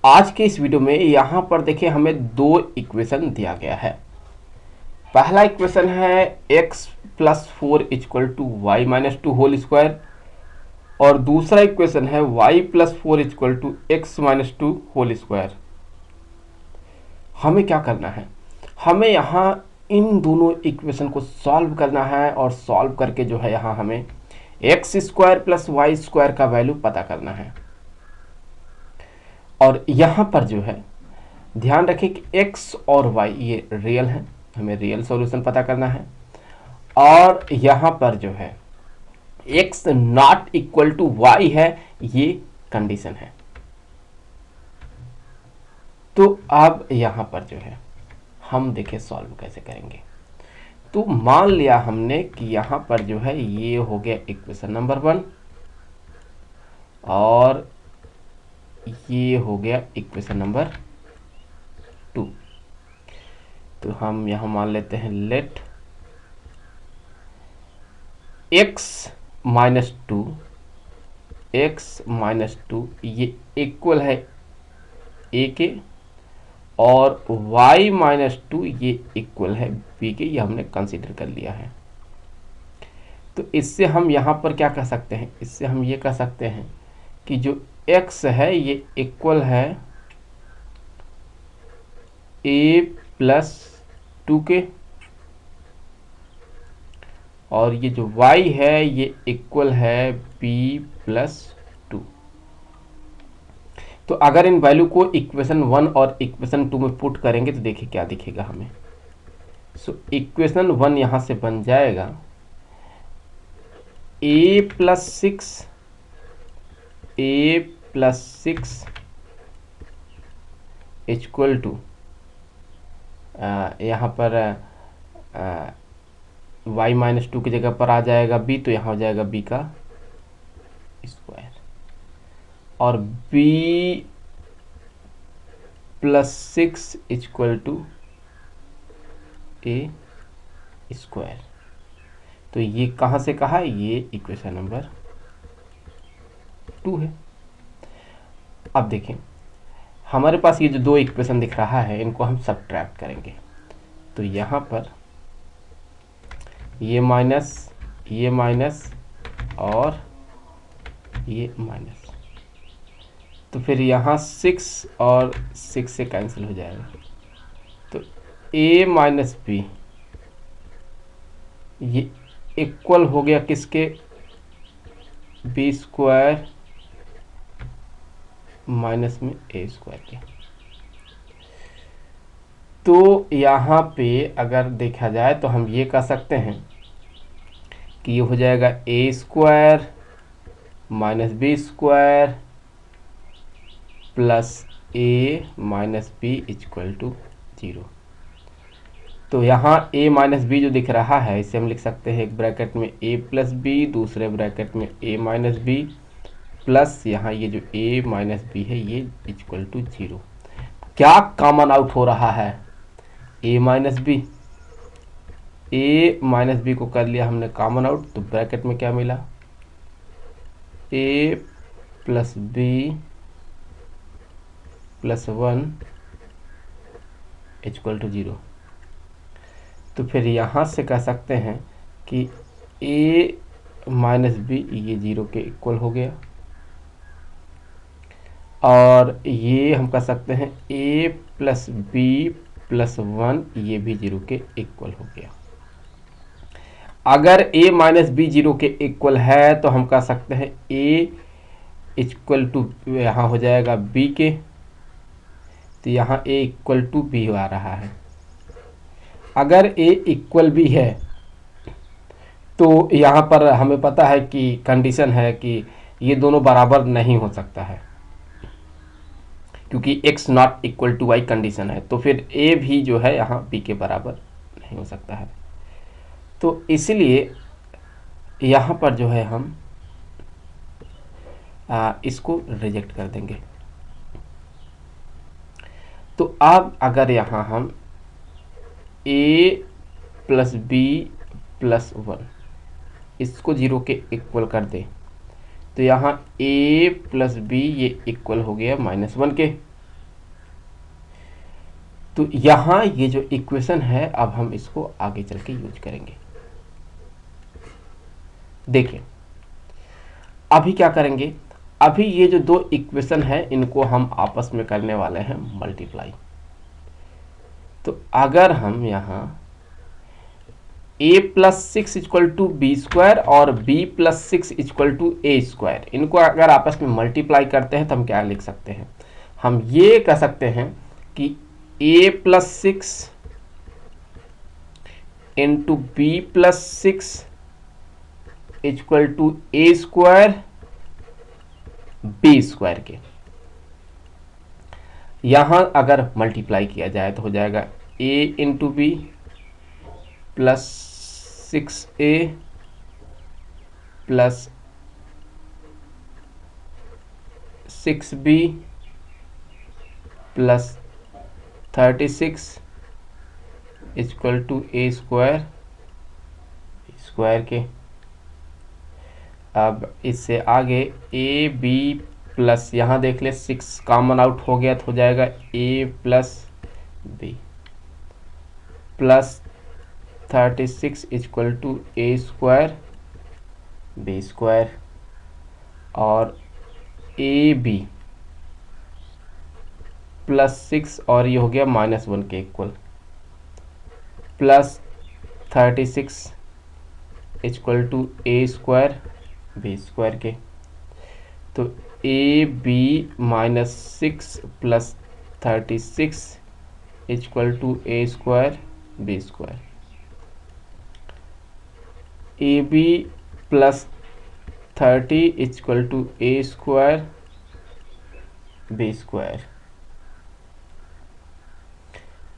आज के इस वीडियो में यहाँ पर देखिए हमें दो इक्वेशन दिया गया है। पहला इक्वेशन है x plus four equal to y minus two whole square और दूसरा इक्वेशन है y plus four equal to x minus two whole square. हमें क्या करना है, हमें यहाँ इन दोनों इक्वेशन को सॉल्व करना है और सॉल्व करके जो है यहाँ हमें x square plus y square का वैल्यू पता करना है। और यहाँ पर जो है ध्यान रखें कि x और y ये रियल है, हमें रियल सॉल्यूशन पता करना है। और यहाँ पर जो है x not equal to y है, ये कंडीशन है। तो अब यहाँ पर जो है हम देखें सॉल्व कैसे करेंगे। तो मान लिया हमने कि यहाँ पर जो है ये हो गया इक्वेशन नंबर 1 और ये हो गया इक्वेशन नंबर 2। तो हम यहाँ मान लेते हैं लेट x माइनस टू ये इक्वल है a के और y माइनस टू ये इक्वल है b के, ये हमने कंसीडर कर लिया है। तो इससे हम यहाँ पर क्या कह सकते हैं, इससे हम ये कह सकते हैं कि जो x है ये इक्वल है a प्लस टू के और ये जो y है ये इक्वल है b प्लस टू। तो अगर इन वैल्यू को इक्वेशन 1 और इक्वेशन 2 में पुट करेंगे तो देखिए क्या दिखेगा हमें। सो इक्वेशन 1 यहाँ से बन जाएगा a plus six equal to यहाँ पर y माइनस टू की जगह पर आ जाएगा b, तो यहाँ हो जाएगा b का स्क्वायर और b plus six equal to a square. तो ये कहाँ से कहा, ये इक्वेशन नंबर 2 है। अब देखें हमारे पास ये जो दो इक्वेशन दिख रहा है इनको हम सब्ट्रैक्ट करेंगे। तो यहाँ पर ये माइनस और ये माइनस, तो फिर यहाँ 6 और 6 से कैंसिल हो जाएगा। तो a माइनस बी ये इक्वल हो गया किसके, बी स्क्वायर माइनस में a स्क्वायर के। तो यहाँ पे अगर देखा जाए तो हम ये कह सकते हैं कि ये हो जाएगा a square minus b square plus a minus b equal to 0। तो यहाँ a माइनस बी जो दिख रहा है इसे हम लिख सकते हैं एक ब्रैकेट में a प्लस बी, दूसरे ब्रैकेट में a माइनस बी प्लस यहाँ ये जो a माइनस बी है ये इक्वल टू 0। क्या कॉमन आउट हो रहा है, a माइनस बी को कर लिया हमने कॉमन आउट, तो ब्रैकेट में क्या मिला, a plus B plus 1 equal to 0। तो फिर यहाँ से कह सकते हैं कि a माइनस बी ये 0 के इक्वल हो गया और ये हम कह सकते हैं a प्लस बी प्लस 1 ये भी 0 के इक्वल हो गया। अगर a माइनस बी 0 के इक्वल है तो हम कह सकते हैं a इक्वल टू यहाँ हो जाएगा b के, तो यहाँ a इक्वल टू बी आ रहा है। अगर a इक्वल बी है तो यहाँ पर हमें पता है कि कंडीशन है कि ये दोनों बराबर नहीं हो सकता है, क्योंकि x not equal to y condition है। तो फिर a भी जो है यहाँ b के बराबर नहीं हो सकता है। तो इसलिए यहाँ पर जो है हम इसको रिजेक्ट कर देंगे। तो अब अगर यहाँ हम a प्लस बी प्लस 1 इसको 0 के इक्वल कर दें तो यहाँ a प्लस बी ये इक्वल हो गया -1 के। तो यहाँ ये जो इक्वेशन है अब हम इसको आगे चल के यूज करेंगे। देखिए अभी क्या करेंगे, अभी ये जो दो इक्वेशन है इनको हम आपस में करने वाले हैं मल्टीप्लाई। तो अगर हम यहाँ a plus six equal to b square और b plus six equal to A square, इनको अगर आपस में मल्टीप्लाई करते हैं तो हम क्या लिख सकते हैं, हम ये कह सकते हैं कि a plus six into B plus six equal to A square B square के। यहां अगर मल्टीप्लाई किया जाए तो हो जाएगा a into B plus six a plus six b plus 36 equal to A square square के। अब इससे आगे ए बी प्लस, यहाँ देख ले 6 कॉमन आउट हो गया तो हो जाएगा A plus B plus 36 equal to A square B square और ए बी प्लस 6 और ये हो गया -1 के equal plus 36 equal to A square B square के। तो a b -6 plus 36 equal to A square B square, a b plus 30 equal to A square B square.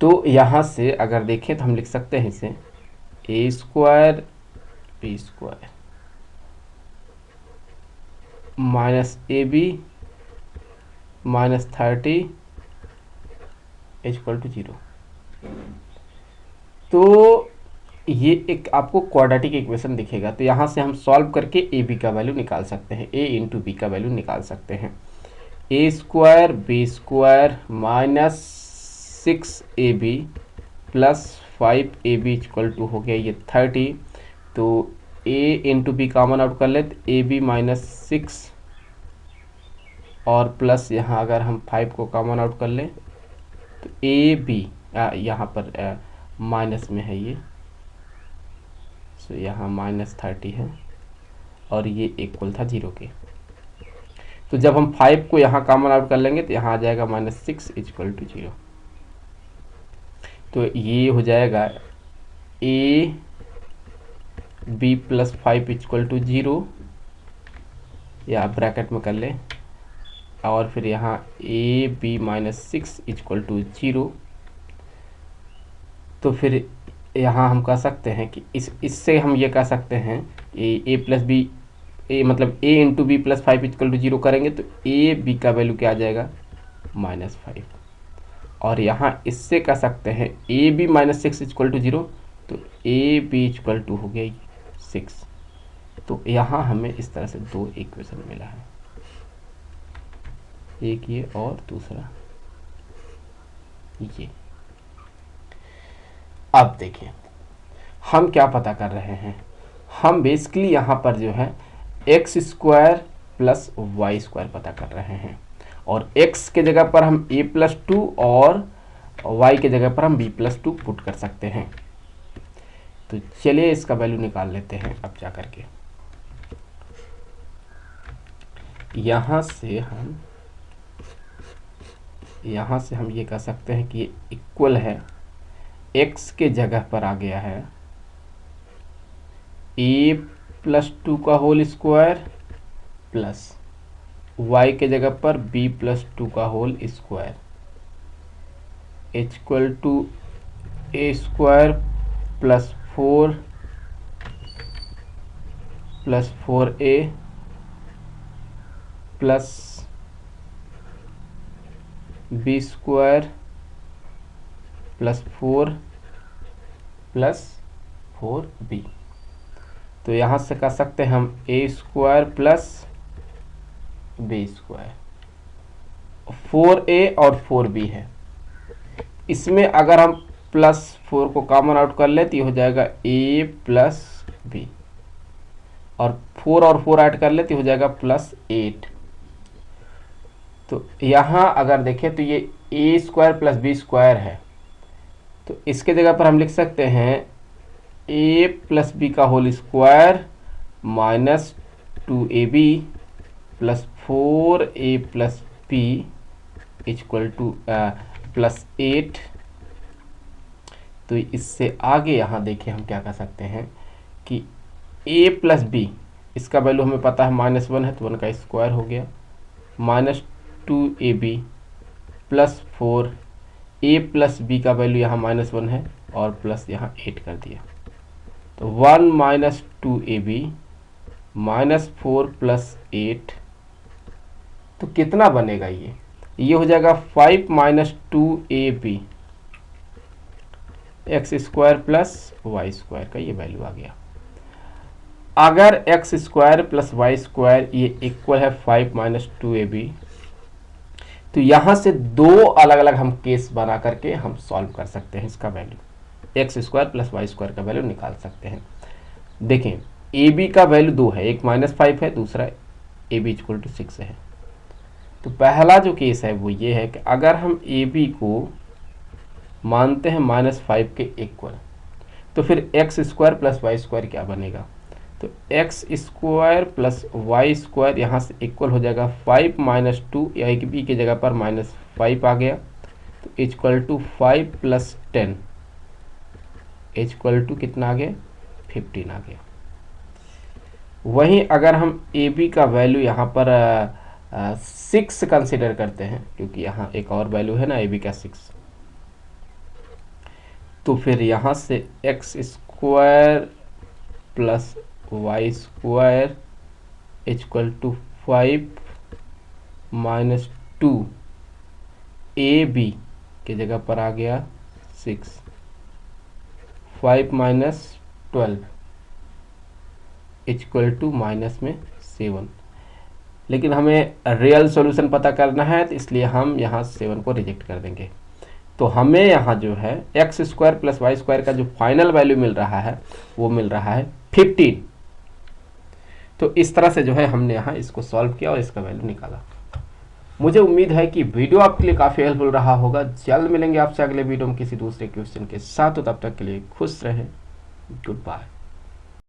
तो यहाँ से अगर देखें तो हम लिख सकते हैं इसे A square B square minus A B minus 30 equal to 0। तो ये एक आपको क्वाड्रेटिक इक्वेशन दिखेगा। तो यहाँ से हम सॉल्व करके ए बी का वैल्यू निकाल सकते हैं, ए इंटू बी का वैल्यू निकाल सकते हैं। A square B square minus 6 AB plus 5AB equal to हो गया ये 30। तो a into B common out कर ले तो ए बी -6 और प्लस यहाँ अगर हम 5 को कॉमन आउट कर लें तो ए बी यहाँ पर माइनस में है ये, सो यहाँ -30 है और ये इक्वल था 0 के। तो जब हम 5 को यहाँ कॉमन आउट कर लेंगे तो यहाँ आ जाएगा -6 इक्वल टू 0। तो ये हो जाएगा a b plus 5 equal to 0 या ब्रैकेट में कर ले और फिर यहाँ ए बी -6 इक्वल टू 0। तो फिर यहाँ हम कह सकते हैं कि इससे हम ये कह सकते हैं ए प्लस बी ए मतलब A into B plus 5 equal to 0 करेंगे तो ए बी का वैल्यू क्या आ जाएगा -5। और यहाँ इससे कह सकते हैं ए बी -6 इक्वल टू 0 तो ए बी इक्वल टू हो गया 6। तो यहाँ हमें इस तरह से दो इक्वेशन मिला है, एक ये और दूसरा ये। अब देखिए हम क्या पता कर रहे हैं, हम बेसिकली यहाँ पर जो है x square plus y square पता कर रहे हैं और x के जगह पर हम a+2 और y के जगह पर हम b+2 पुट कर सकते हैं। तो चलिए इसका वैल्यू निकाल लेते हैं अब जा करके। यहाँ से हम ये कह सकते हैं कि ये इक्वल है, x के जगह पर आ गया है a+2 का होल स्क्वायर प्लस y के जगह पर b+2 का whole square equal to a square plus 4 plus 4a plus b square plus 4 plus 4b। तो यहाँ से कर सकते हैं हम a square plus b square, 4a और 4b है इसमें अगर हम +4 को कॉमन आउट कर ले तो ये हो जाएगा a प्लस बी, और 4 और 4 ऐड कर ले तो हो जाएगा +8। तो यहाँ अगर देखें तो ये a² प्लस b² है, तो इसके जगह पर हम लिख सकते हैं a प्लस बी का whole square minus 2ab plus 4a plus b equal to +8। तो इससे आगे यहाँ देखिए हम क्या कर सकते हैं कि a प्लस बी, इसका वैल्यू हमें पता है -1 है, तो 1 का स्क्वायर हो गया, -2ab plus 4, a plus b का वैल्यू यहाँ -1 है और प्लस यहाँ 8 कर दिया, तो 1 माइनस 2ab -4 प्लस 8, तो कितना बनेगा ये हो जाएगा 5 minus 2ab x² plus y² का ये वैल्यू आ गया। अगर x² प्लस y² ये इक्वल है 5 माइनस 2ab, तो यहाँ से दो अलग अलग हम केस बना करके हम सॉल्व कर सकते हैं, इसका वैल्यू x² प्लस y² का वैल्यू निकाल सकते हैं। देखें ab का वैल्यू 2 है, एक -5 है, दूसरा ab इक्वल टू 6 है। तो पहला जो केस है वो ये है कि अगर हम ab को मानते हैं -5 के इक्वल, तो फिर x² प्लस y² क्या बनेगा, तो x² प्लस y² यहाँ से इक्वल हो जाएगा 5 माइनस 2, या एक बी की जगह पर -5 आ गया, तो equal to 5 plus 10 equal to कितना आ गया 15 आ गया। वहीं अगर हम ab का वैल्यू यहाँ पर 6 कंसिडर करते हैं, क्योंकि यहाँ एक और वैल्यू है ना ab का 6, तो फिर यहाँ से x² plus y² equal to 5 minus 2 ab की जगह पर आ गया 6, 5 माइनस 12 इक्वल टू माइनस में 7। लेकिन हमें रियल सॉल्यूशन पता करना है, तो इसलिए हम यहाँ 7 को रिजेक्ट कर देंगे। तो हमें यहाँ जो है x² प्लस y² का जो फाइनल वैल्यू मिल रहा है वो मिल रहा है 15। तो इस तरह से जो है हमने यहाँ इसको सॉल्व किया और इसका वैल्यू निकाला। मुझे उम्मीद है कि वीडियो आपके लिए काफ़ी हेल्पफुल रहा होगा। जल्द मिलेंगे आपसे अगले वीडियो में किसी दूसरे क्वेश्चन के साथ, तो तब तक के लिए खुश रहें। Good bye.